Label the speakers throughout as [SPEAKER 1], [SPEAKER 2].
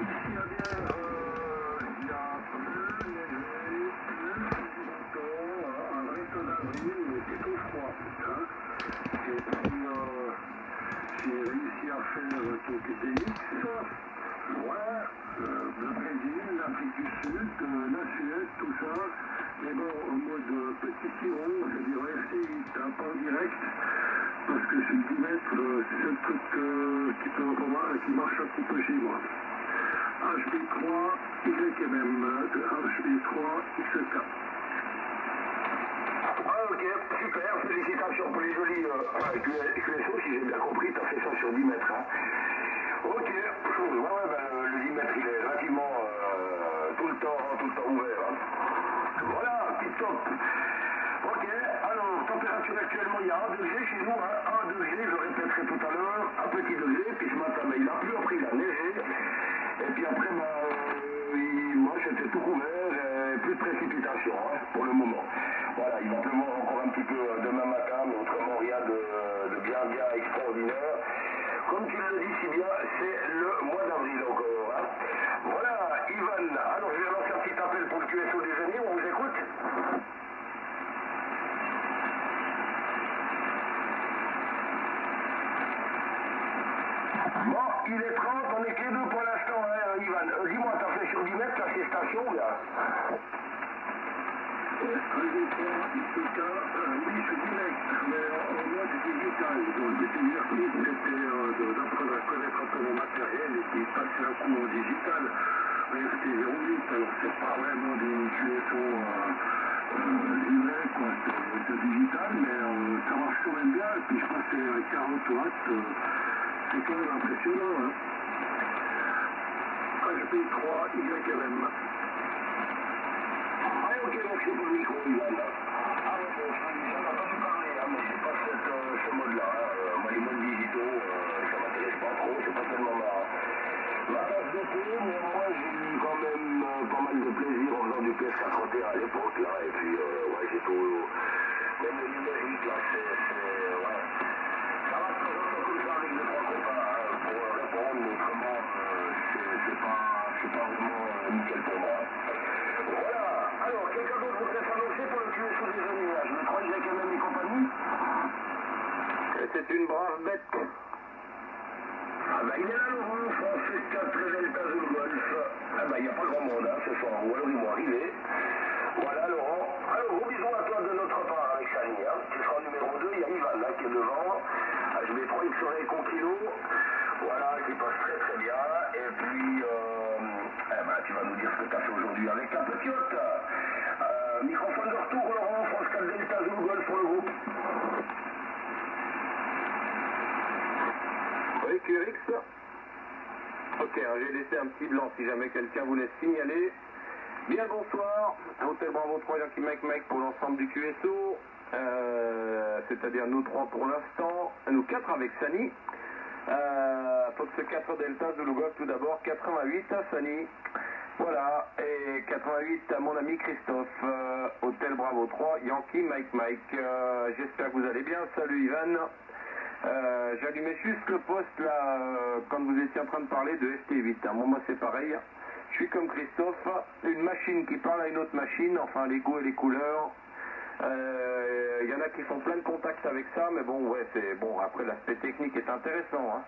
[SPEAKER 1] Ici à Bière, il y a plus neigé, plus du temps, un vrai peu d'avril, mais plutôt froid. Hein. Et puis, j'ai réussi à faire quelques DX. Voilà, le Brésil, l'Afrique du Sud, la Suède, tout ça. Mais bon, en mode petit tiron, c'est-à-dire rester pas en direct. Parce que sur le 10 mètres, c'est un truc qui marche un petit peu chez moi. HB3, YMM, de HB3, XK.
[SPEAKER 2] Ah ok, super, félicitations pour les jolis QSO, si j'ai bien compris, tu as fait ça sur 10 mètres. Hein. Ok, ouais, ben, le 10 mètres il est relativement tout le temps ouvert. Hein. Voilà, tip top. Ok, alors, température actuellement, il y a 1 degré chez nous, hein, 1 degré, je répéterai tout à l'heure, un petit degré, puis ce matin, mais il a plu, après il a neigé, et puis après, moi j'étais tout couvert, et plus de précipitation, hein, pour le moment. Voilà, il va pleuvoir encore un petit peu demain matin, mais autrement rien de bien extraordinaire. Comme tu le dis si bien, c'est le mois d'avril encore. Hein. Voilà, Ivan, alors je vais lancer un petit appel pour le QSO déjeuner, on vous écoute. Bon, il est 30, on est que les deux pour l'instant, hein, Ivan. Dis-moi, t'as fait sur 10 mètres, là, c'est station, là.
[SPEAKER 1] Oui, je suis direct, mais en mode digital. Donc, l'exercice, c'était d'apprendre à connaître un peu mon matériel et puis passer un coup au digital. RT08, alors c'est pas vraiment des QSO numériques, quoi. C'est digital, mais ça marche quand même bien. Et puis je passais à 40 watts, c'est quand même impressionnant. Hein. HB3, YLM.
[SPEAKER 2] Ah ok, donc c'est pour le micro, Ivan. Ah ouais, j'en ai entendu parler, hein, mais c'est pas ce mode-là. Hein. Moi, les modes digitaux, ça m'intéresse pas trop, c'est pas tellement ma tasse de thé, mais moi j'ai eu quand même pas mal de plaisir en faisant du PS4 à l'époque, là, et puis ouais, j'ai tout, même le numérique, là, ouais. Ça va de temps en temps comme ça avec 2-3 copains, hein, pour répondre, mais autrement, c'est pas vraiment nickel pour moi. Voilà. Alors, quelqu'un d'autre voudrait s'annoncer pour le QSO déjeuner, là. Je me crois qu'il y a quand même et compagnie.
[SPEAKER 3] C'est une brave bête.
[SPEAKER 2] Ah bah il est là Laurent, Français 4 Delta Zulu Golf. Ah bah il n'y a pas grand monde hein, ce soir, ou alors ils vont arriver. Voilà Laurent. Alors gros bisous à toi de notre part avec Sani. Hein. Tu seras en numéro 2, il y a Ivan là qui est devant. HB3 XOREC Kilo. Voilà, qui passe très très bien. Et puis tu vas nous dire ce que tu as fait aujourd'hui avec ta petite. Microphone de retour Laurent, France 4 Delta Zulu Golf pour le groupe.
[SPEAKER 3] Oui, QRX. Ok, alors j'ai laissé un petit blanc si jamais quelqu'un voulait signaler. Bien bonsoir, Hôtel Bravo 3, Yankee Mike pour l'ensemble du QSO, c'est-à-dire nous 3 pour l'instant, nous 4 avec Sani. Fox 4 Delta Zulu Golf tout d'abord, 88 à Sani. Voilà, et 88 à mon ami Christophe, Hôtel Bravo 3, Yankee Mike. J'espère que vous allez bien, salut Ivan. J'allumais juste le poste là quand vous étiez en train de parler de ST8. Hein. Moi c'est pareil. Je suis comme Christophe, une machine qui parle à une autre machine, enfin les goûts et les couleurs. Il y en a qui font plein de contacts avec ça, mais bon ouais c'est bon. Après l'aspect technique est intéressant, hein.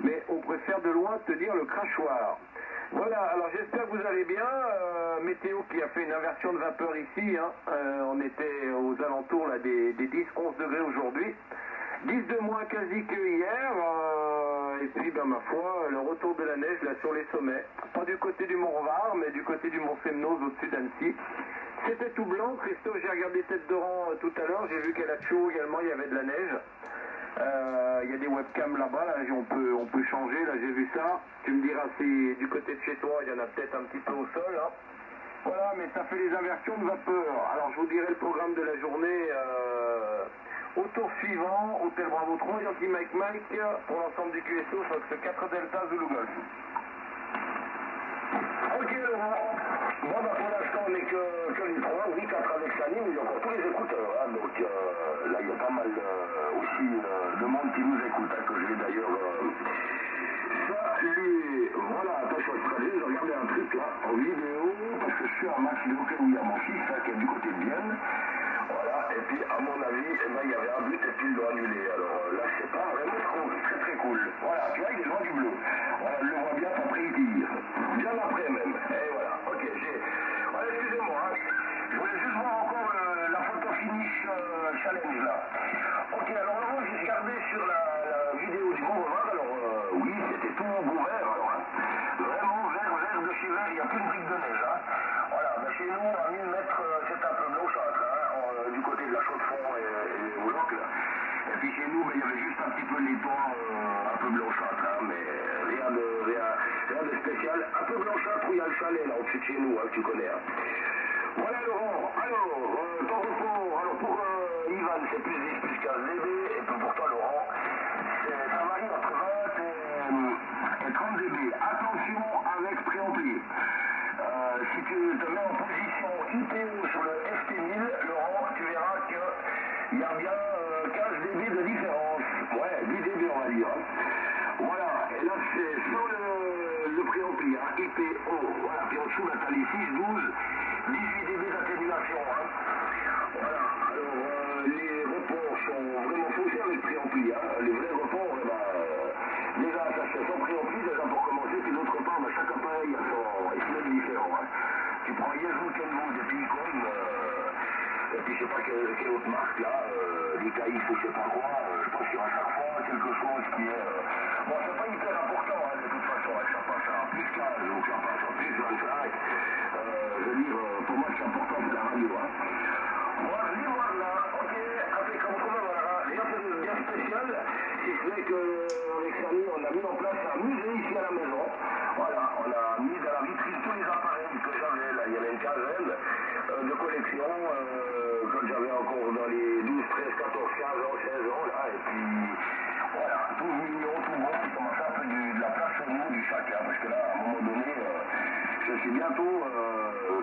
[SPEAKER 3] Mais on préfère de loin tenir le crachoir. Voilà, alors j'espère que vous allez bien. Météo qui a fait une inversion de vapeur ici. Hein. On était aux alentours là, des 10-11 degrés aujourd'hui. 10 de moins quasi que hier, et puis ben ma foi, le retour de la neige là sur les sommets. Pas du côté du Mont Revard, mais du côté du Mont Semnoz au-dessus d'Annecy. C'était tout blanc, Christophe, j'ai regardé tête de rang tout à l'heure, j'ai vu qu'à la Chaux également il y avait de la neige. Il y a des webcams là-bas, là, on peut changer, là j'ai vu ça. Tu me diras si du côté de chez toi il y en a peut-être un petit peu au sol. Hein. Voilà, mais ça fait les inversions de vapeur. Alors je vous dirai le programme de la journée. Au tour suivant, Hôtel Bravo 3, Yankee Mike pour l'ensemble du QSO, Fox 4 Delta Zulu Golf.
[SPEAKER 2] Ok Laurent. Bon bah pour l'instant on n'est que les 3, oui 4 avec Sani, mais il y a encore tous les écouteurs. Hein, donc là il y a pas mal aussi de monde qui nous écoute, hein, que je vais d'ailleurs saluer. Voilà, attention, je en vidéo, parce que je suis un match de hockey où il y a mon fils qui est du côté de Vienne. Voilà, et puis à mon avis, il y avait un but et puis ils l'ont annulé. Alors là, je sais pas, vraiment trop, très très cool. Voilà, tu vois, il est loin du bleu. Voilà, je le vois bien, après il tire. Bien après même. Et voilà, ok, voilà, excusez-moi, hein. Je voulais juste voir encore la photo finish challenge là. Ok, alors Laurent, j'ai regardé sur la vidéo du Mont-Revard, alors oui, c'était tout beau vert, alors, hein. Vraiment vert de chez vert, il n'y a plus de briques de neige, hein. Voilà, ben chez nous, à 1000 mètres, c'est un peu blanchâtre, hein, du côté de la Chaux-de-Fonds et au Locle. Et puis chez nous, ben, il y avait juste un petit peu les toits un peu blanchâtres, hein, mais rien de spécial. Un peu blanchâtre où il y a le chalet, là, au-dessus de chez nous, hein, que tu connais, hein. Voilà Laurent, alors, ton repos, alors pour Ivan c'est plus 10 plus 15 dB, et puis pour toi Laurent, ça varie entre 20 et 30 dB. Attention avec préampli. Si tu te mets en position IPO sur le FT1000, Laurent, tu verras qu'il y a bien 15 dB de différence. Ouais, 10 dB on va dire. Voilà, et là c'est sur le préampli, hein, IPO. Voilà, puis en dessous là t'as les 6, 12. 18 dB d'atténuation, hein. Voilà, alors les reports sont vraiment faussés avec préampli, hein. Les vrais reports, déjà ça se fait sans préampli, déjà pour commencer, puis d'autre part, chaque appareil a son SML différent, hein. Tu prends Yazoo, Kenwood et puis Icon, et puis je sais pas quelle autre marque là, les Caïs ou je sais pas quoi, je pense qu'il y a à chaque fois quelque chose qui est... Bon, c'est pas hyper important, hein, de toute façon, hein, ça passe à plus 15 ou ça passe à plus 25. Je veux dire, pour moi, c'est important, c'est la radio. Hein. Voilà, ok, impeccable, voilà. Rien de bien spécial, si ce n'est qu'avec Samy, on a mis en place un musée ici à la maison. Voilà, on a mis dans la vitrine tous les appareils que j'avais, là, il y avait une quinzaine de collections que j'avais encore dans les 12, 13, 14, 15 ans, 16 ans, là, et puis voilà, tout mignon, tout beau, qui commence un peu de la place au niveau du chacun, parce que là, à un moment donné, je suis bientôt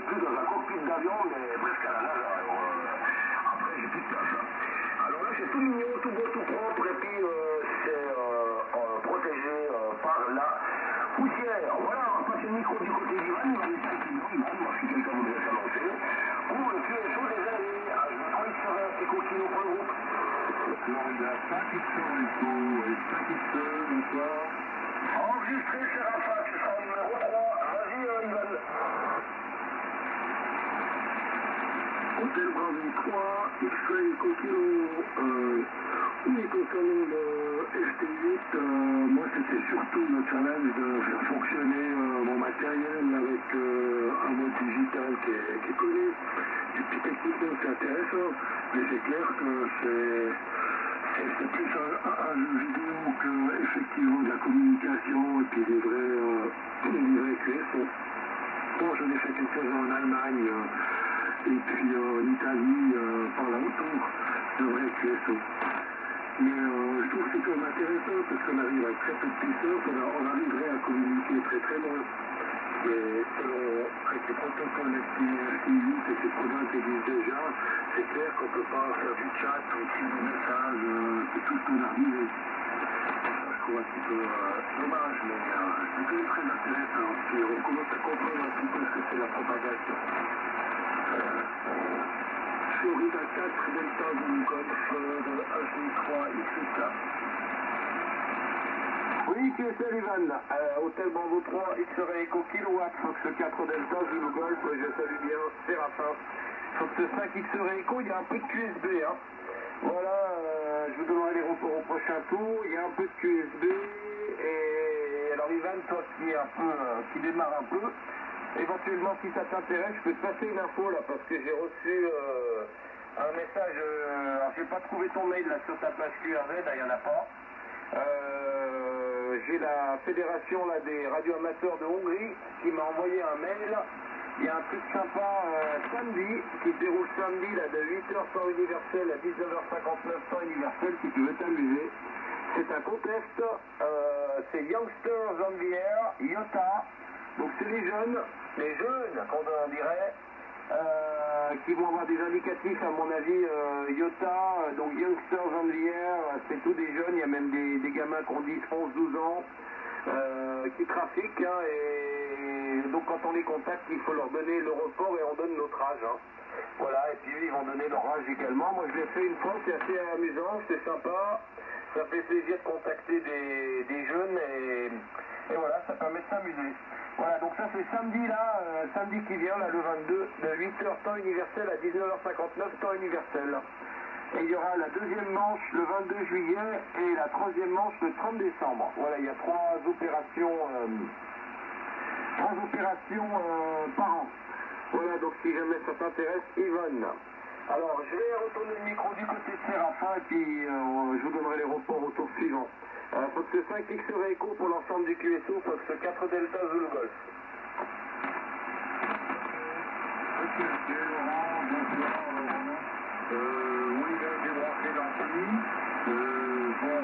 [SPEAKER 2] plus dans un cockpit d'avion, mais presque à la nage. Alors, après, j'ai plus de place. Hein. Alors là, c'est tout mignon, tout beau, tout propre, et puis c'est protégé par la poussière. Voilà, on va passer le micro du côté d'Ivan. Il va m'expliquer, Ivan, si quelqu'un voudrait s'annoncer, pour le QSO des années. Je me crois qu'il serait éco kilo pour le groupe.
[SPEAKER 1] Florida, 5 Eco, 5 bonsoir.
[SPEAKER 2] Enregistré, c'est Rafa, ce sera au numéro 3. Vas-y, Ivan.
[SPEAKER 1] Hôtel Bravo 3, X-Ray Eco Kilo. Oui, concernant le FT8, moi c'était surtout le challenge de faire fonctionner mon matériel avec un mode digital qui est connu. Et puis techniquement c'est intéressant, mais c'est clair que c'est plus un jeu vidéo que effectivement de la communication et puis des vrais QSO. Bon, j'en ai fait quelques-uns en Allemagne et puis en Italie par là autour de vrais QSO. Mais je trouve que c'est quand même intéressant parce qu'on arrive avec très peu de puissance, on arriverait à communiquer très très loin. Mais selon avec les protocoles FTI et ces programmes qui existent déjà, c'est clair qu'on ne peut pas faire du chat ou écrire des messages et tout ce qu'on arrive. Je trouve un petit peu dommage, mais c'est quand même très intéressant. Puis on commence à comprendre un petit peu ce que c'est la propagation. Florida 4, Delta Zulu Golf de HG3 XK.
[SPEAKER 3] Oui, QSL Ivan, Hôtel Bravo 3, X-Ray Eco Kilowatt, Fox 4 Delta, Zulu Golf, je salue bien Séraphin. Fox 5 X-Ray Eco, il y a un peu de QSB, hein. Voilà, je vous donnerai les reports au prochain tour, il y a un peu de QSB, et alors Ivan, toi qui démarre un peu, éventuellement si ça t'intéresse, je peux te passer une info là, parce que j'ai reçu un message, alors j'ai pas trouvé ton mail là sur ta page QRZ, là il n'y en a pas. J'ai la fédération là, des radioamateurs de Hongrie qui m'a envoyé un mail. Il y a un truc sympa samedi qui se déroule samedi là, de 8h temps universel à 19h59 temps universel si tu veux t'amuser. C'est un contest, c'est Youngsters on the Air, IOTA. Donc c'est les jeunes qu'on dirait, qui vont avoir des indicatifs à mon avis IOTA, donc Youngsters on the Air, c'est tous des jeunes, il y a même des gamins qui ont 10, 11, 12 ans. qui trafiquent, hein, et donc quand on les contacte, il faut leur donner le report et on donne notre âge. Hein. Voilà, et puis eux, ils vont donner leur âge également. Moi, je l'ai fait une fois, c'est assez amusant, c'est sympa. Ça fait plaisir de contacter des jeunes et voilà, ça permet de s'amuser. Voilà, donc ça c'est samedi là, samedi qui vient, là, le 22, de 8h temps universel à 19h59 temps universel. Et il y aura la deuxième manche le 22 juillet et la troisième manche le 30 décembre. Voilà, il y a trois opérations par an. Voilà, donc si jamais ça t'intéresse, Yvonne. Alors, je vais retourner le micro du côté de Séraphin et puis je vous donnerai les reports au tour suivant. Faut que ce 5 X-Ray Echo pour l'ensemble du QSO, faut que ce 4 Delta Zulu Golf.
[SPEAKER 1] Ok, Laurent, bonsoir, Laurent. Oui, là, j'ai branché l'ampli. Bon,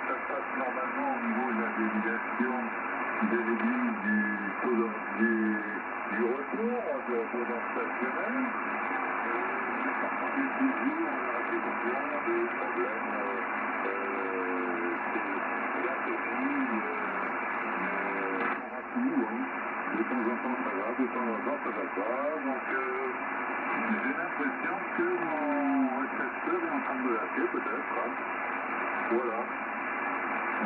[SPEAKER 1] ça se passe normalement au niveau de la déviation de l'aiguille du retour, de dans stationnaire. Mais toujours, on a des problèmes. De temps en temps ça va, de temps en temps ça va pas, donc j'ai l'impression que mon récepteur est en train de me lâcher peut-être, hein. Voilà.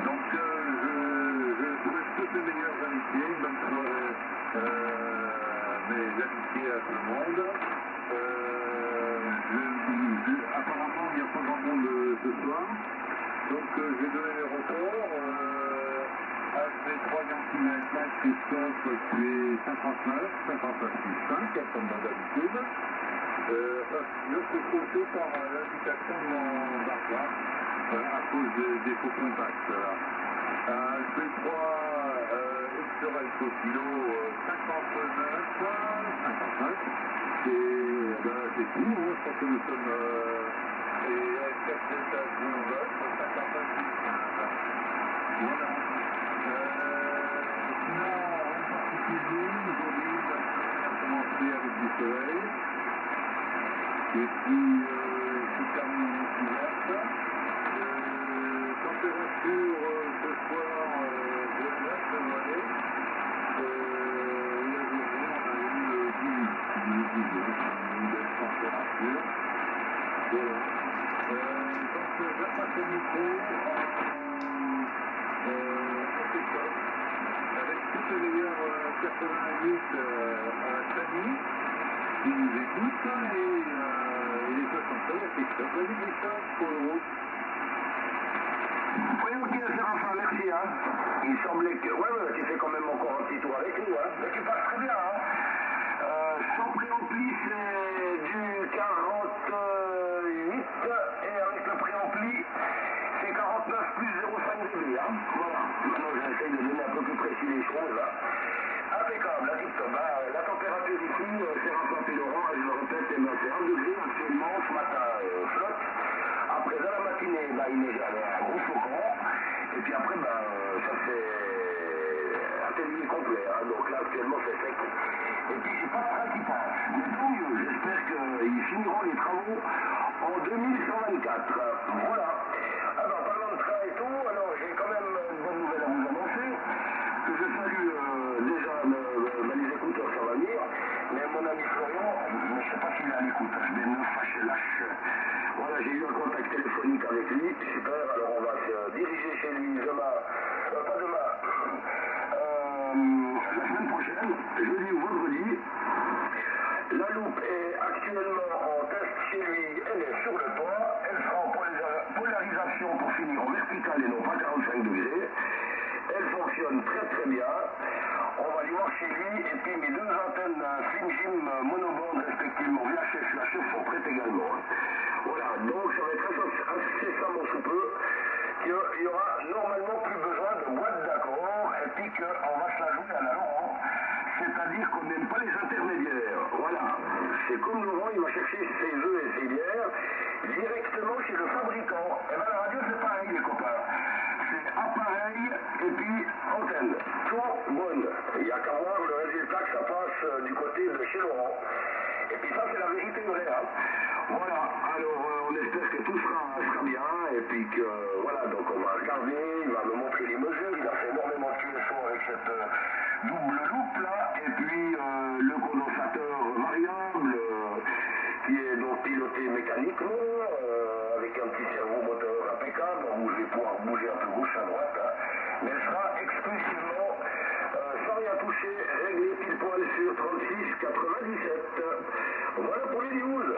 [SPEAKER 1] Donc je souhaite toutes les meilleures amitiés, une bonne soirée, mes amitiés à tout le monde. Apparemment il n'y a pas grand monde ce soir, donc je vais donner les reports. HV3 Yankee Mike Christophe, tu es 59 comme d'habitude. Je suis faussé par l'indication de mon barba à cause des faux contacts. HV3 X-Ray Copilo 59, et c'est tout, je crois que nous sommes et 4 Delta Zulu Golf 59. Voilà. Aujourd'hui, on va commencer avec du soleil. Et puis, je termine ouverte. Température ce soir de 9 degrés. Et aujourd'hui, on a eu 18. Une belle température. Voilà. Donc, je passe le micro avec toutes les meilleures 88 à Samy qui nous écoute et les 63 à Christophe. Vas-y Christophe pour le route.
[SPEAKER 2] Oui, ok, Séraphin, merci. Hein. Il semblait que... Ouais, tu fais quand même encore un petit tour avec nous. Hein. Mais tu passes très bien. Hein. Sans préampli, c'est du 48 et avec le préampli, c'est 49 plus 0,5 dB. Hein. Voilà. Maintenant, j'essaye de donner un peu plus précis les choses. Là. Impeccable, la tip top. La température ici, Séraphin et Laurent, je le répète, c'est 1 degré actuellement. Ce matin, flotte. Après, dans la matinée, il neige un gros flocon. Et puis après, ça fait atelier complet. Hein. Donc là, actuellement, c'est sec. Et puis, c'est pas de train qui passe. Mais tant mieux. J'espère qu'ils finiront les travaux en 2124. Voilà. Alors, parlant de train et tout, alors j'ai quand même une bonne nouvelle à vous annoncer. Que je salue déjà les écouteurs, ça va venir. Mais mon ami Florian, je ne sais pas s'il est à l'écoute. HB9, HLH. Voilà, j'ai eu un contact téléphonique avec lui. Super. Alors, on va se diriger chez lui demain. Pas demain. La semaine prochaine, jeudi ou vendredi. La loupe est actuellement en test chez lui. Elle est sur le toit. Elle sera en polarisation pour finir en vertical et non pas 45 degrés. Elle fonctionne très très bien. On va aller voir chez lui. Et puis mes deux antennes Slim Jim monoband respectivement VHF UHF sont prêtes également. Voilà, donc ça va être incessamment sous peu qu'il y aura normalement plus besoin de boîte d'accord et puis qu'on va se la jouer à la Laurent. C'est-à-dire qu'on n'aime pas les intermédiaires. Voilà. C'est comme Laurent, il va chercher ses œufs et ses bières directement chez le fabricant. Et bien la radio c'est pareil les copains. C'est appareil et puis antenne. Tout bonne. Il n'y a qu'à voir le résultat que ça passe du côté de chez Laurent. Et puis ça c'est la vérité vraie. Hein. Voilà, alors on espère que tout sera bien et puis que voilà, donc on va regarder, il va me montrer les mesures, il a fait énormément de cette double loupe là, et puis le condensateur variable qui est donc piloté mécaniquement, avec un petit cerveau moteur impeccable, où je vais pouvoir bouger un peu gauche à droite, hein. Mais elle sera exclusivement, sans rien toucher, réglée pile poil sur 36,97. Voilà pour les news.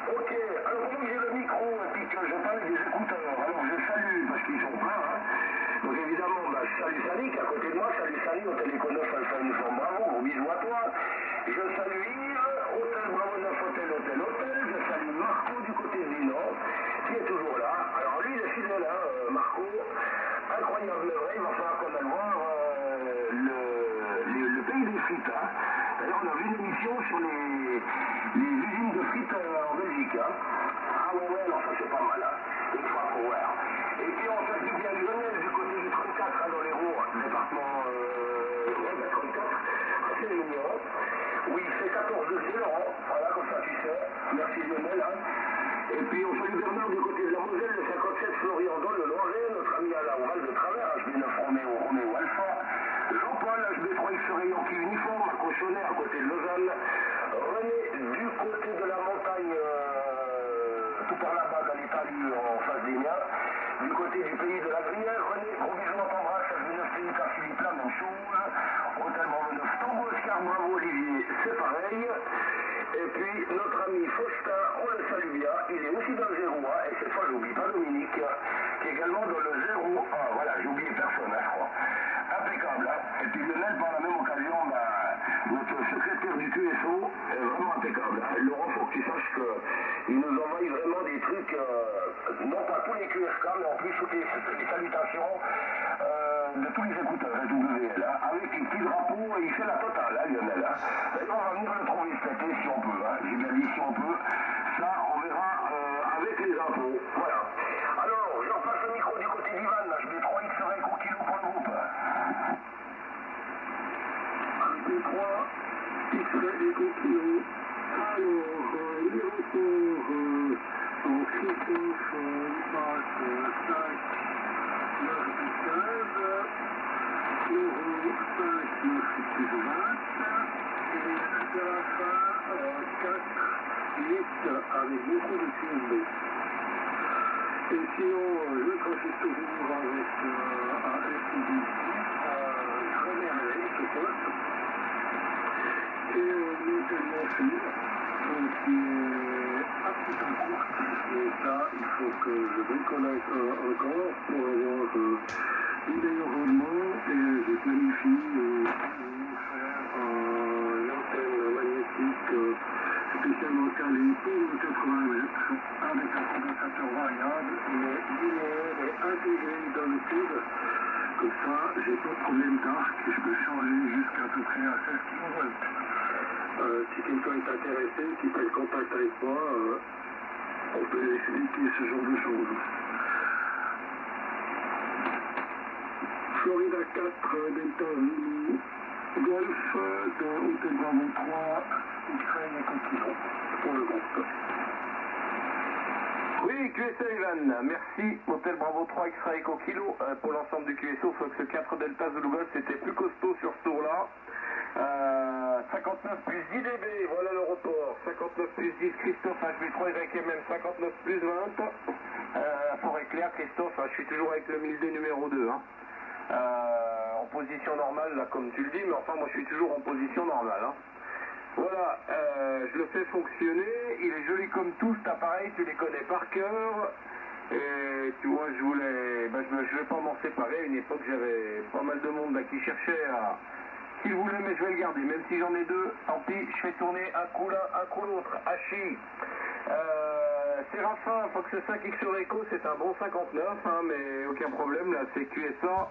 [SPEAKER 2] Ok, alors comme j'ai le micro et puis que je parle des écouteurs, alors je salue parce qu'ils sont pleins, hein. Donc évidemment, bah, je salue Sally qui est à côté de moi, salut Sally, Hôtel Econof, Alpha Uniforme Bravo, gros bisous à toi. Je salue Yves, Hôtel Bravo 9, Hôtel, je salue Marco du côté de Dinan, qui est toujours là. Alors lui, il est fidèle, hein, Marco, incroyable vrai, il va falloir qu'on aille voir le pays des frites, hein. D'ailleurs, on a vu une émission sur les usines de frites en Belgique, hein. Ah ouais, alors ça c'est pas mal, hein. Une fois pour voir. Et puis on s'occupe bien Lionel du côté du 34, hein, dans les roues, département 34, assez mignon. Oui, il fait 14 degrés, Laurent, voilà, comme ça tu sais. Merci Lionel, hein. Et puis on salue Bernard du côté de la Moselle, le 57 Florian dans le Loiret, notre ami à la Oval de Travers, HB9 Roméo Alpha. Jean-Paul, HB3 X-Ray Yankee uniforme, à Cochonnet, à côté de Lausanne. René, du côté de la montagne, tout par là-bas dans l'Italie, en face des miens. Du côté du pays de la Gruyère, René, gros bisous, on t'embrasse, HB9 pays car Philippe, la même chose. Hôtel Bravo 9, Tango Oscar, bravo Olivier, c'est pareil. Et puis notre ami Faustin, on le salue bien, il est aussi dans le 01, et cette fois j'oublie pas Dominique, qui est également dans le 01. Voilà, j'ai oublié personne, hein, je crois. Impeccable, hein. Et puis Lionel, par la même occasion, bah, notre secrétaire du QSO est vraiment impeccable, hein. Laurent, faut que tu saches qu'il nous envoie vraiment des trucs, non pas tous les QSK, mais en plus toutes les salutations de tous les écouteurs SWL, hein, avec les petits drapeaux, et il fait la totale, hein, Lionel, hein. D'ailleurs, on va venir le trouver cet été si on peut, hein. J'ai bien dit si on peut, ça on verra avec les infos, voilà. Alors, je repasse le micro du côté d'Ivan, là, je mets 3 X-Ray au kilo pour le groupe.
[SPEAKER 1] MP3, X-Ray Eco Kilo. Alors, les rapports en Christophe, passe 5, 9, 15, Euro 5, 9, 6, 20, et Serafin 4, 8, avec beaucoup de QSB. Et sinon, je trafique toujours avec un FID 6, très merveilleux ce poste. Et notamment fil, qui est un petit peu courte, mais ça, il faut que je déconnecte encore pour avoir du meilleur rendement, et je planifie faire l'antenne magnétique spécialement calée pour le 80 mètres, avec un condensateur variable, mais linéaire et intégré dans le tube. Comme ça, j'ai pas de problème d'arc et je peux changer jusqu'à peu près à 16 kV. Si quelqu'un est intéressé, qui prenne contact avec moi, on peut expliquer ce genre de choses. Florida 4, Delta Zulu, Golf, Hôtel Bravo 3, Ukraine et Continent, pour le groupe.
[SPEAKER 3] Oui, QSO Ivan, merci. Hôtel Bravo 3 X-Ray Eco Kilo pour l'ensemble du QSO. Faut que ce 4 Delta Zulu Golf c'était plus costaud sur ce tour-là. 59 plus 10 dB, voilà le report. 59 plus 10, Christophe HB3 YMM, 59 plus 20. Forêt claire, Christophe, je suis toujours avec le 1002 numéro 2. Hein. En position normale, là, comme tu le dis, mais enfin, moi je suis toujours en position normale. Hein. Voilà, je le fais fonctionner, il est joli comme tout cet appareil, tu les connais par cœur, et tu vois, je vais pas m'en séparer. À une époque, j'avais pas mal de monde là, qui cherchait qui le voulait, mais je vais le garder, même si j'en ai deux, tant pis, je fais tourner un coup l'un, un coup l'autre. Hachi, Séraphin, Fox 5 X-Ray Eco, c'est un bon 59, hein, mais aucun problème, là, c'est QSA,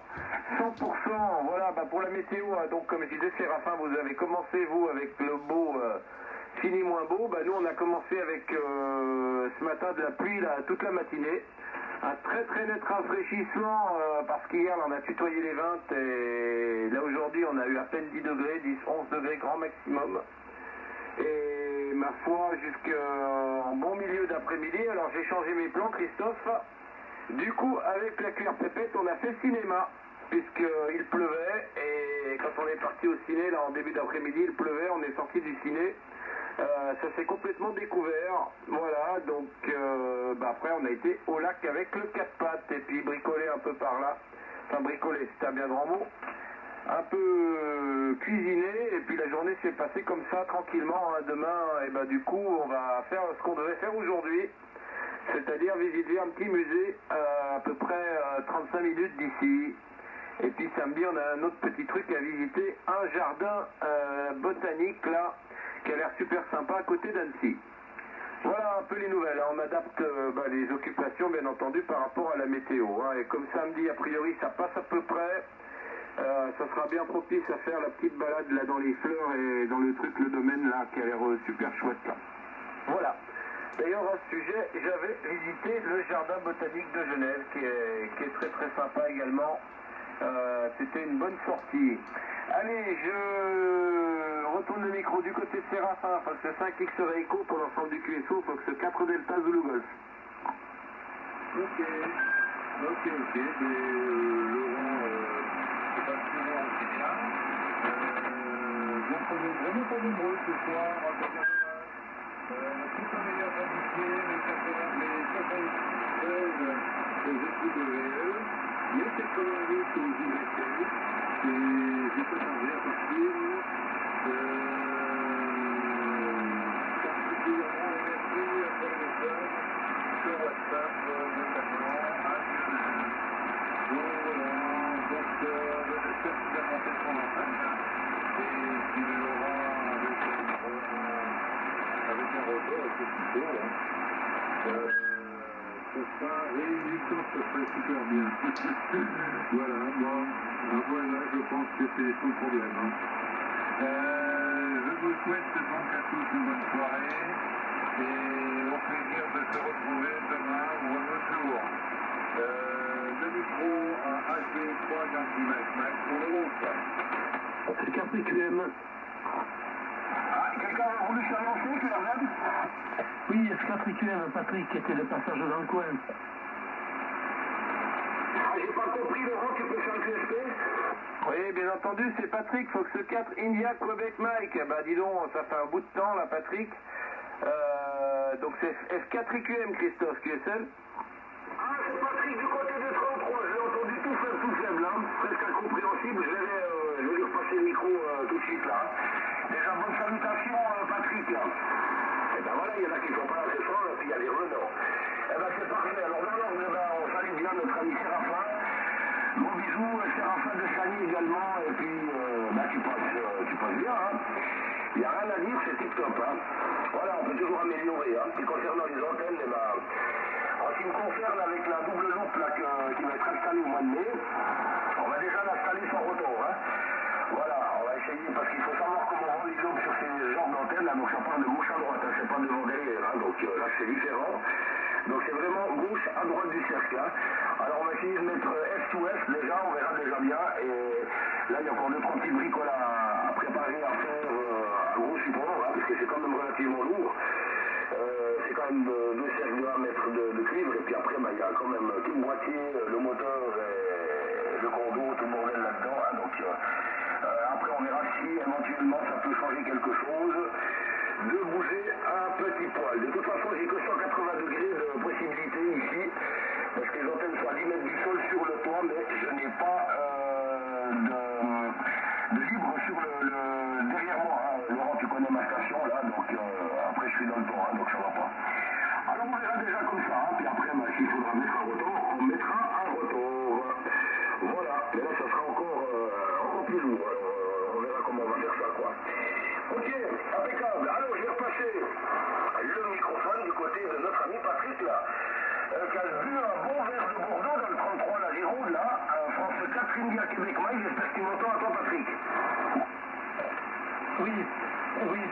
[SPEAKER 3] 100%, voilà, pour la météo, hein, donc comme je disais, Séraphin, vous avez commencé, vous, avec le beau, fini moins beau, nous, on a commencé avec, ce matin, de la pluie, là, toute la matinée, un très très net rafraîchissement, parce qu'hier, on a tutoyé les 20, et là, aujourd'hui, on a eu à peine 10 degrés, 10, 11 degrés grand maximum. Et ma foi, jusqu'en bon milieu d'après-midi, alors j'ai changé mes plans, Christophe. Du coup, avec la cuillère pépette, on a fait cinéma. puisqu'il pleuvait, et quand on est parti au ciné, là en début d'après-midi, il pleuvait, on est sorti du ciné, ça s'est complètement découvert, voilà, donc après on a été au lac avec le 4 pattes, et puis bricolé un peu par là, enfin bricolé, c'est un bien grand mot, un peu cuisiné, et puis la journée s'est passée comme ça, tranquillement, hein. Demain, et du coup, on va faire ce qu'on devait faire aujourd'hui, c'est-à-dire visiter un petit musée à peu près 35 minutes d'ici. Et puis samedi, on a un autre petit truc à visiter, un jardin botanique là, qui a l'air super sympa à côté d'Annecy. Voilà un peu les nouvelles, hein. On adapte les occupations bien entendu par rapport à la météo, hein. Et comme samedi, a priori, ça passe à peu près, ça sera bien propice à faire la petite balade là dans les fleurs et dans le truc, le domaine là, qui a l'air super chouette là. Voilà. D'ailleurs, à ce sujet, j'avais visité le jardin botanique de Genève, qui est très très sympa également. C'était une bonne sortie. Allez, je retourne le micro du côté de Séraphin, parce que 5X serait écho pour l'ensemble du QSO, Fox 4 Delta Zulu Golf.
[SPEAKER 1] Ok, Laurent, c'est pas si Laurent qui est là. Vous êtes vraiment pas nombreux ce soir, c'est bien dommage. Tout un meilleur habitué, les 96 aux SWE, les 88 aux UVC, et j'ai pas changé à partir particulièrement les merci pour les messages sur WhatsApp, notamment à Lionel. Voilà, donc j'espère qu'il a monté son enceinte, et puis Laurent avec un retour assez plutôt, ce sera réunissant, ça serait super bien. Voilà, bon, voilà, je pense que c'est son problème. Hein. Je vous souhaite donc à tous une bonne soirée et au plaisir de se retrouver demain ou un autre jour. Le micro à HD3 Yankee Mike pour le groupe.
[SPEAKER 2] C'est KPQM. Ah, quelqu'un a voulu s'annoncer, tu l'as vu?
[SPEAKER 4] Oui, S4QM, Patrick, qui était le passage dans le coin.
[SPEAKER 2] Ah, j'ai pas compris, Laurent, tu peux faire le QSP?
[SPEAKER 3] Oui, bien entendu, c'est Patrick, Fox 4 India Quebec Mike. Dis donc, ça fait un bout de temps là, Patrick. Donc c'est F4QM, Christophe, QSL.
[SPEAKER 2] Ah, c'est Patrick du côté de 33, je l'ai entendu tout faible, hein, presque incompréhensible, je vais lui repasser le micro tout de suite là. Déjà, bonne salutation, Patrick, là. Et ben voilà, il y en a qui sont pas assez forts, et puis il y a des revenants. Eh ben c'est parfait, alors dans l'ordre, on salue bien notre ami Séraphin. Gros bisous, Séraphin de Chagny également, et puis tu passes bien, hein. Il n'y a rien à dire, c'est tip top, hein. Voilà, on peut toujours améliorer, hein. Et concernant les antennes, en ce qui me concerne, avec la double loupe là, qui va être installée au mois de mai, on va déjà l'installer sans retour, hein. Voilà, on va essayer, parce qu'il faut savoir comment rend les loupes sur ces genres d'antennes, là, donc ça part de gauche à droite, hein, c'est pas devant derrière, hein, donc là c'est différent. Donc c'est vraiment gauche à droite du cercle, hein. Alors on va essayer de mettre F2F déjà, on verra déjà bien, et là il y a encore 2-3 petits bricoles à préparer, à faire à gros support, hein, parce que c'est quand même relativement lourd. C'est quand même 2 cercles de 1 mètre de cuivre, et puis après il y a quand même tout le boîtier, le moteur et le condo, tout le bordel là-dedans, hein, donc après on verra si éventuellement ça peut changer quelque chose, de bouger un petit poil. De toute façon j'ai que 180 degrés de possibilité ici, parce que les antennes sont à 10 mètres du sol sur le toit, mais je n'ai pas de libre sur le derrière moi, hein. Laurent, tu connais ma station là, donc après je suis dans le toit, hein, donc ça va pas. Alors on verra déjà comme ça, hein, puis après s'il faudra mettre un rotor, on mettra un rotor. Voilà, mais là ça sera encore plus lourd, alors on verra comment on va faire ça, quoi. Ok, impeccable. Alors je vais repasser le microphone du côté de notre ami Patrick là, qui a bu un bon verre de Bordeaux dans le 33 la Gironde là, France 4 India Québec Mike, j'espère qu'il m'entend à toi Patrick.
[SPEAKER 4] Oui,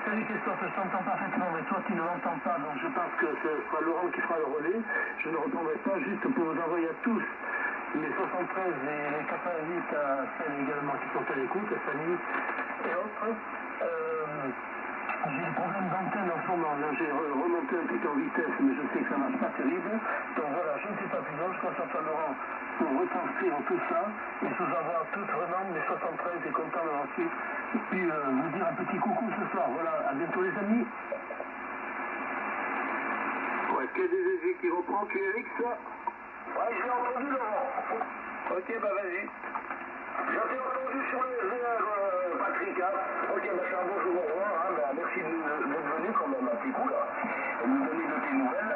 [SPEAKER 4] salut Christophe, je t'entends parfaitement, mais toi tu ne m'entends pas, donc je pense que ce sera Laurent qui fera le relais. Je ne répondrai pas, juste pour vous envoyer à tous les 73 et les 88 à Seine également qui sont à l'écoute, à Fanny et autres. J'ai des problèmes d'antenne en ce moment, là j'ai remonté un petit peu en vitesse, mais je sais que ça marche pas terrible. Donc voilà, je ne suis pas plus long, je concentre Laurent pour retranscrire tout ça et je vous envoie tous vraiment mes 73 et content d'avoir su. Et puis vous dire un petit coucou ce soir. Voilà, à bientôt les amis.
[SPEAKER 3] Ouais, est-ce qu'il y a des EG qui reprend QRX?
[SPEAKER 2] Ouais, j'ai entendu Laurent.
[SPEAKER 3] Ok, bah vas-y.
[SPEAKER 2] J'ai entendu sur les VR, Patrick. Hein. Ok, bah c'est un bon jour au revoir. Hein. Bah, merci d'être venu quand même un petit coup là. Et nous donner de tes nouvelles.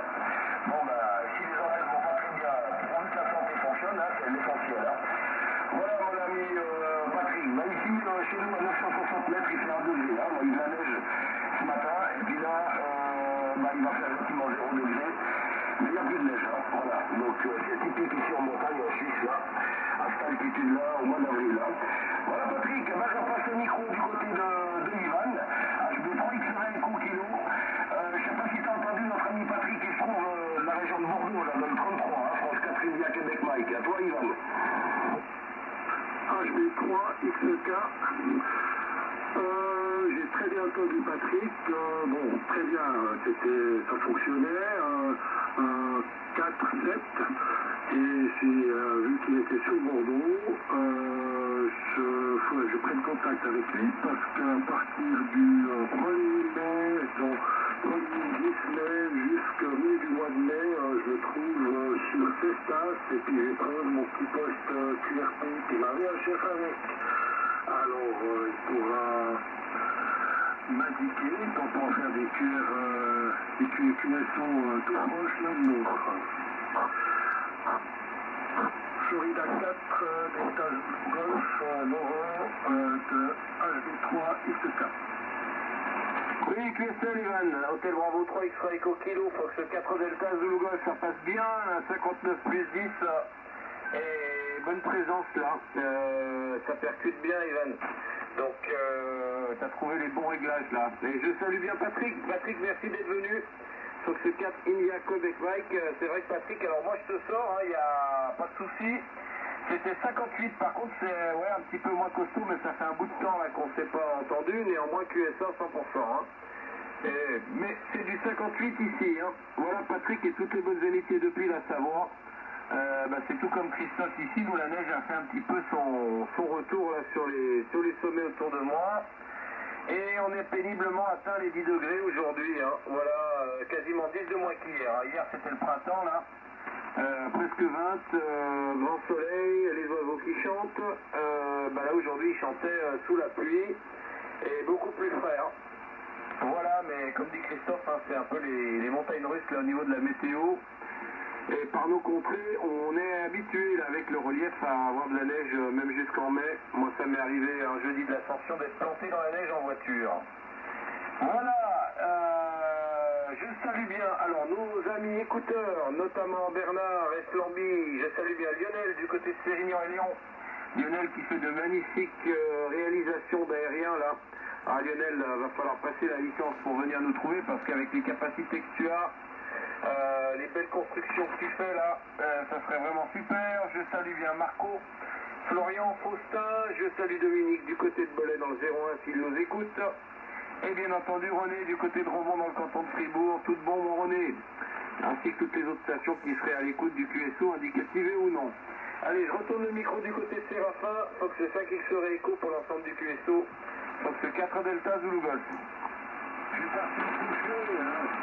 [SPEAKER 2] Bon, bah, si les oreilles vont pas très bien, pourvu que la santé fonctionne, hein, c'est l'essentiel. Hein. Voilà, mon ami Patrick. Bah, ici, chez nous, à 960 mètres, il fait 1 degré. Hein. On a eu de la neige ce matin. Et puis là, bah, il va faire effectivement 0 degré. Mais il n'y a plus de neige. Hein. Voilà. Donc, c'est typique ici en montagne, en Suisse, là. À cette altitude-là, au mois d'avril. Là. Voilà, Patrick. Bah, je repasse le micro du côté de Ivan. HB3XRL Eco Kilo. Je ne sais pas si tu as entendu notre ami Patrick qui se trouve dans la région de Bordeaux, là, dans le 33, hein, France 4 India Québec Mike. À toi, Ivan.
[SPEAKER 1] HB3 XK. J'ai très bien entendu Patrick. Bon, très bien, ça fonctionnait. 4-7. Et j'ai vu qu'il était sur Bordeaux. Je prenne contact avec lui parce qu'à partir du 1er mai, donc 10 mai jusqu'au milieu du mois de mai, je le trouve sur Cestas et puis j'ai trouvé mon petit poste QRP qui m'avait un chef avec. Alors il pourra m'indiquer quand on va faire des QSO tout proches l'un de l'autre. Florida 4, Delta Golf, Laurent de HB3 XK.
[SPEAKER 3] Oui, QSL, Ivan. Hôtel Bravo 3 X-Ray Eco Kilo, Fox 4 Delta Zulu Golf, ça passe bien. 59 plus 10. Et bonne présence là. Ça percute bien, Ivan. Donc, tu as trouvé les bons réglages là. Et je salue bien Patrick. Patrick, merci d'être venu. Fox 4 India Quebec Mike. C'est vrai que Patrick, alors moi je te sors, il n'y a pas de souci. C'était 58, par contre c'est ouais, un petit peu moins costaud, mais ça fait un bout de temps là qu'on ne s'est pas entendu. Néanmoins QSA 100%. Hein. Mais c'est du 58 ici. Hein. Voilà Patrick et toutes les bonnes amitiés depuis la Savoie. C'est tout comme Christophe ici, nous la neige a fait un petit peu son retour là, sur les sommets autour de moi. Et on est péniblement atteint les 10 degrés aujourd'hui, hein. Voilà, quasiment 10 de moins qu'hier. Hier c'était le printemps là, presque 20, grand soleil, les oiseaux qui chantent. Là aujourd'hui ils chantaient sous la pluie et beaucoup plus frais. Hein. Voilà, mais comme dit Christophe, hein, c'est un peu les montagnes russes là au niveau de la météo. Et par nos contrées, on est habitué là, avec le relief à avoir de la neige même jusqu'en mai. Moi ça m'est arrivé un jeudi de l'Ascension d'être planté dans la neige en voiture. Voilà, je salue bien alors nos amis écouteurs, notamment Bernard et Flamby. Je salue bien Lionel du côté de Sérignan et Lyon. Lionel qui fait de magnifiques réalisations d'aérien là. Ah Lionel, va falloir passer la licence pour venir nous trouver parce qu'avec les capacités que tu as, les belles constructions que tu fais là, ça serait vraiment super. Je salue bien Marco, Florian, Faustin, je salue Dominique du côté de Belay dans le 01 s'il nous écoute. Et bien entendu René du côté de Romont dans le canton de Fribourg, tout bon mon René, ainsi que toutes les autres stations qui seraient à l'écoute du QSO, indicativées ou non. Allez, je retourne le micro du côté de Séraphin, Fox 5 X-Ray Eco pour l'ensemble du QSO, Fox 4 Delta Zulu Golf.
[SPEAKER 1] Je suis parti coucher,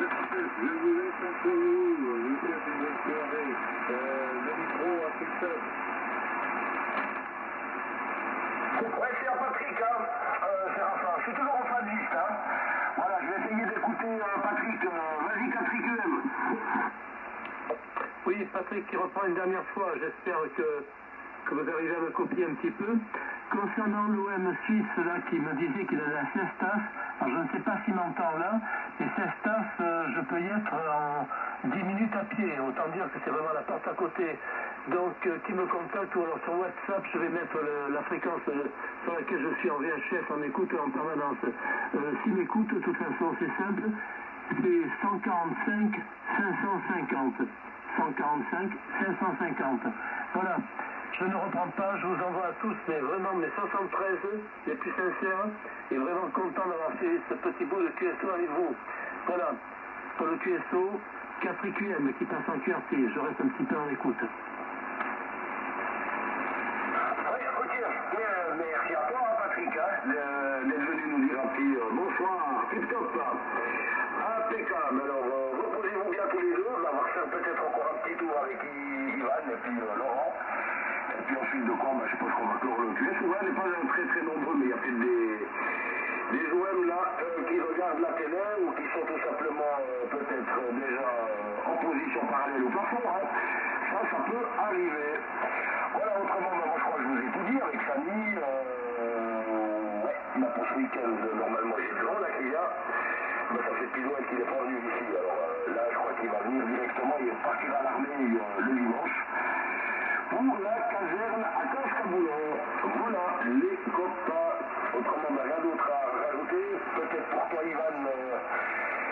[SPEAKER 1] je vous laisse entre vous, je vous souhaite une bonne soirée, le micro à Christophe.
[SPEAKER 2] Ouais, c'est Patrick, hein, Séraphin. Je suis toujours en fin de liste, hein. Voilà, je vais essayer d'écouter Patrick. Vas-y, Patrick UM.
[SPEAKER 4] Oui, Patrick qui reprend une dernière fois. J'espère que vous arrivez à me copier un petit peu. Concernant l'OM suisse là, qui me disait qu'il allait à Cestas, alors je ne sais pas s'il m'entend là, et Cestas, je peux y être en 10 minutes à pied, autant dire que c'est vraiment la porte à côté. Donc, qui me contacte ou alors sur WhatsApp, je vais mettre la fréquence sur laquelle je suis en VHF, en écoute en permanence. S'il m'écoute, de toute façon, c'est simple, c'est 145 550. 145 550. Voilà. Je ne reprends pas, je vous envoie à tous, mais vraiment mes 73 les plus sincères, et vraiment content d'avoir fait ce petit bout de QSO avec vous. Voilà, pour le QSO, 4 IQM qui passe en QRT, je reste un petit peu en écoute.
[SPEAKER 2] bonsoir, tip top. Impeccable. Alors, reposez-vous bien tous les deux. On va faire peut-être encore un petit tour avec Ivan et puis Laurent. Et puis ensuite de quoi, je pense qu'on va clore le QS. Ouais, on n'est pas très très nombreux, mais il y a peut-être des OM là qui regardent la télé ou qui sont tout simplement peut-être déjà en position parallèle au plafond. Hein. Ça peut arriver. Voilà, autrement, moi je crois que je vous ai tout dit avec Samy. Ouais, là pour ce week-end, normalement j'ai le grand là qu'il y a. Mais ça fait depuis Noël qu'il n'est pas venu ici. Alors là, je crois qu'il va venir directement. Il partira à l'armée le dimanche pour la caserne à Cascaboulon. Voilà, les copains. Autrement, on n'a rien d'autre à rajouter. Peut-être pour toi, Ivan,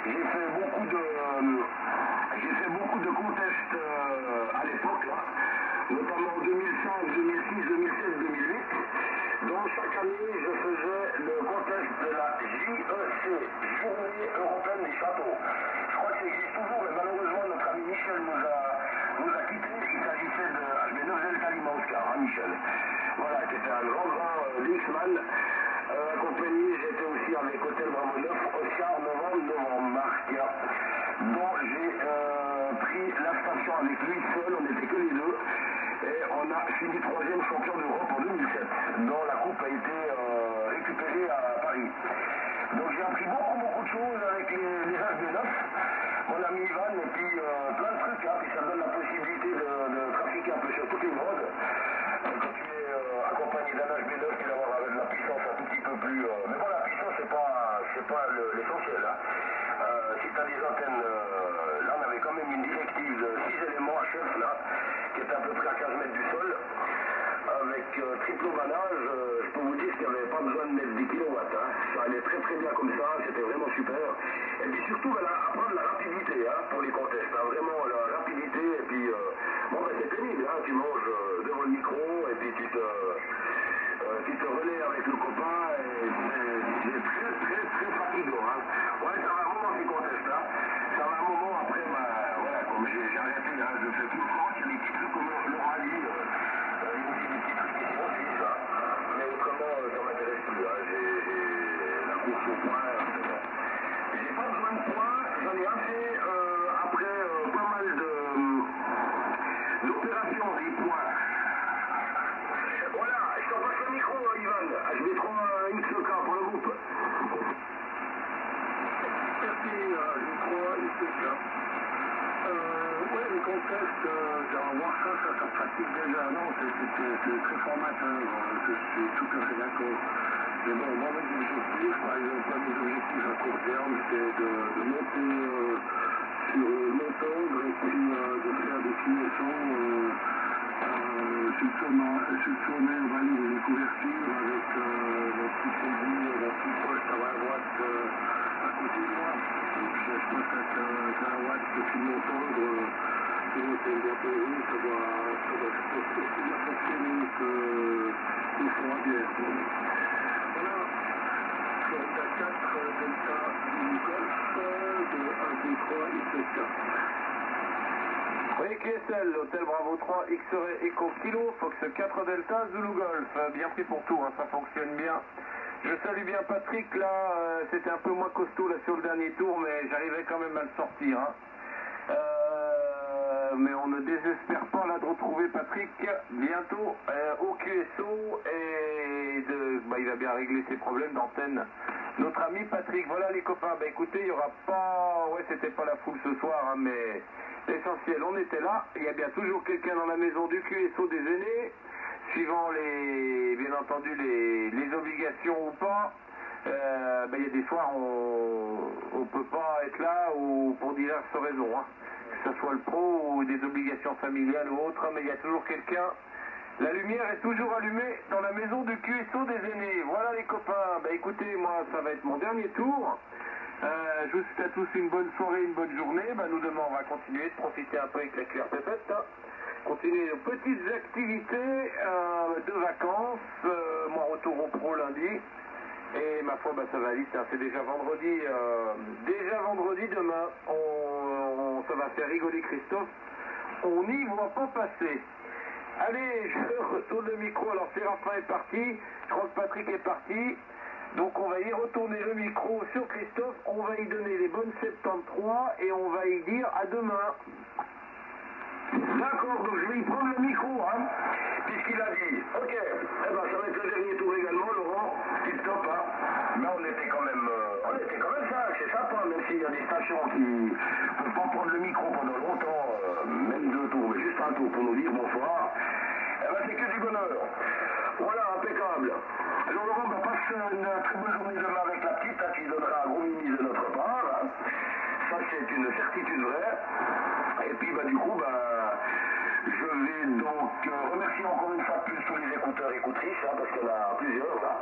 [SPEAKER 2] j'ai fait beaucoup de contests à l'époque, là, notamment en 2005, 2006, 2007, 2008. Donc chaque année, je faisais le contest de la JEC, Journée Européenne des Châteaux. Je crois que ça existe toujours, mais malheureusement, notre ami Michel nous a quittés. Il s'agissait de HB9 Delta Lima Oscar, hein, Michel. Voilà, qui était un grand Linksman. Accompagné, j'étais aussi avec Hôtel Bravo 9, Oscar, novembre, Marc, dont j'ai pris la station avec lui seul, on n'était que les deux. Et on a fini 3e champion d'Europe en 2007, dont la coupe a été récupérée à Paris. Donc j'ai appris beaucoup de choses avec les HB9, mon ami Ivan, et puis plein de trucs, hein, puis ça donne la possibilité de trafiquer un peu sur toutes les roads. Quand tu es accompagné d'un HB9, tu vas avoir de la puissance un tout petit peu plus... mais bon, la puissance, c'est pas l'essentiel. Hein. Si tu as des antennes... là, on avait quand même une directive de 6 éléments HF, là, qui était à peu près à 15 mètres du sol. Avec triple manage, je peux vous dire qu'il n'y avait pas besoin de mettre 10 kW. Hein. Ça allait très bien comme ça, c'était vraiment super. Et puis surtout, apprendre la rapidité hein, pour les contests. Hein. Vraiment la rapidité, et puis c'est pénible. Hein. Tu manges devant le micro, et puis tu te relais avec le copain, et c'est très fatigant. Hein. Ouais, ça va un moment ces contests. Hein. Ça va un moment après, voilà, comme j'ai arrêté, hein, je fais plus grand, il y a des petits trucs comme le rallye. Mais autrement, ça m'intéresse plus. Hein. J'ai la course au point. J'ai pas besoin de points. J'en ai assez après pas mal d'opérations des points. Voilà, je t'en passe le micro, Ivan. HB3 XK pour le groupe.
[SPEAKER 4] Merci, HB3 XK. Ouais, les contests, voir ça pratique déjà. Non, c'est très formateur, je suis tout à fait d'accord. Mais bon, moi, mes objectifs, par exemple, un de mes objectifs à court terme, c'est de monter sur Montendre et puis de faire des QSO sur le sommet, on va aller dans une couverture avec mon petit produit, mon petit poste à droite à côté de moi. Donc, je pense qu'à Watt, depuis Montendre, c'est une bientôt, ça doit aussi bien fonctionner que fond à bière. Voilà, Florida 4, Delta Golf de 1, 2, 3, XK.
[SPEAKER 3] Oui, QSL, Hôtel Bravo 3, X-Ray Echo Kilo, Fox 4 Delta, Zulu Golf. Bien pris pour tout, hein, ça fonctionne bien. Je salue bien Patrick, là, c'était un peu moins costaud là sur le dernier tour, mais j'arrivais quand même à le sortir. Hein. Mais on ne désespère pas là de retrouver Patrick bientôt au QSO et il va bien régler ses problèmes d'antenne. Notre ami Patrick, voilà les copains, écoutez, il n'y aura pas, ouais c'était pas la foule ce soir, hein, mais l'essentiel, on était là, il y a bien toujours quelqu'un dans la maison du QSO des aînés, suivant bien entendu les obligations ou pas. Il y a des soirs on peut pas être là ou pour diverses raisons, hein. Que ce soit le pro ou des obligations familiales ou autres, mais il y a toujours quelqu'un. La lumière est toujours allumée dans la maison du QSO des aînés. Voilà les copains, écoutez, moi ça va être mon dernier tour. Je vous souhaite à tous une bonne soirée, une bonne journée. Nous demain on va continuer de profiter un peu avec la cuillère pépette, hein. Continuer nos petites activités de vacances. Moi retour au pro lundi. Et ma foi, ça va aller, c'est déjà vendredi. Déjà vendredi, demain, ça va faire rigoler Christophe. On n'y voit pas passer. Allez, je retourne le micro. Alors Séraphin est parti, je crois que Patrick est parti. Donc on va y retourner le micro sur Christophe, on va y donner les bonnes 73 et on va y dire à demain.
[SPEAKER 2] D'accord, donc je vais y prendre le micro, hein, puisqu'il a dit. Ok, eh ben ça va être le dernier tour également, Laurent, tip top, hein. Mais on était quand même sage, c'est sympa, même s'il y a des stations qui ne peuvent pas prendre le micro pendant longtemps, même 2 tours, mais juste un tour pour nous dire bonsoir. Eh ben c'est que du bonheur. Voilà, impeccable. Alors Laurent, on va passer une très bonne journée demain avec la petite, hein, qui donnera un gros mini de notre part, hein. Ça c'est une certitude vraie. Et puis du coup, je vais donc remercier encore une fois de plus tous les écouteurs et écoutrices, hein, parce qu'il y en a plusieurs là.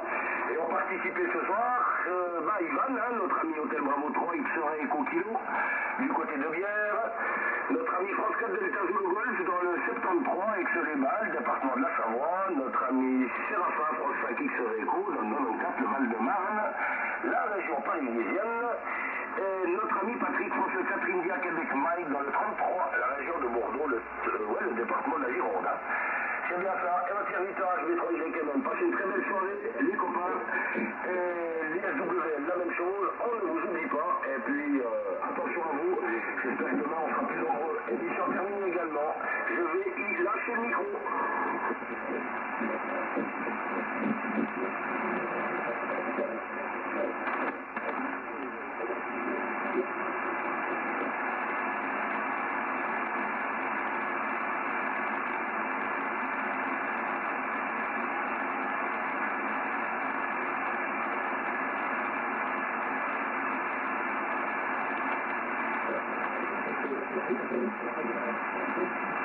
[SPEAKER 2] Et ont participé ce soir, Ivan, hein, notre ami Hôtel Bravo 3, X-Ray Eco Kilo, du côté de Bière, notre ami France 4 Delta Zulu Golf dans le 73, Aix-les-Bains, département de la Savoie, notre ami Séraphin France 5 X-Ray Eco dans le 94, le Val-de-Marne, la région parisienne, et notre ami Patrick France 4 India Québec Mike dans le 33, la région de Bordeaux, le département de la Gironde. Hein. C'est bien ça. Et votre serviteur HB3 YM, passez une très belle soirée, les copains. Et les SWL, la même chose. On ne vous oublie pas. Et puis, attention à vous. J'espère que demain, on sera plus nombreux. Émission terminée également. Je vais y lâcher le micro. Thank you.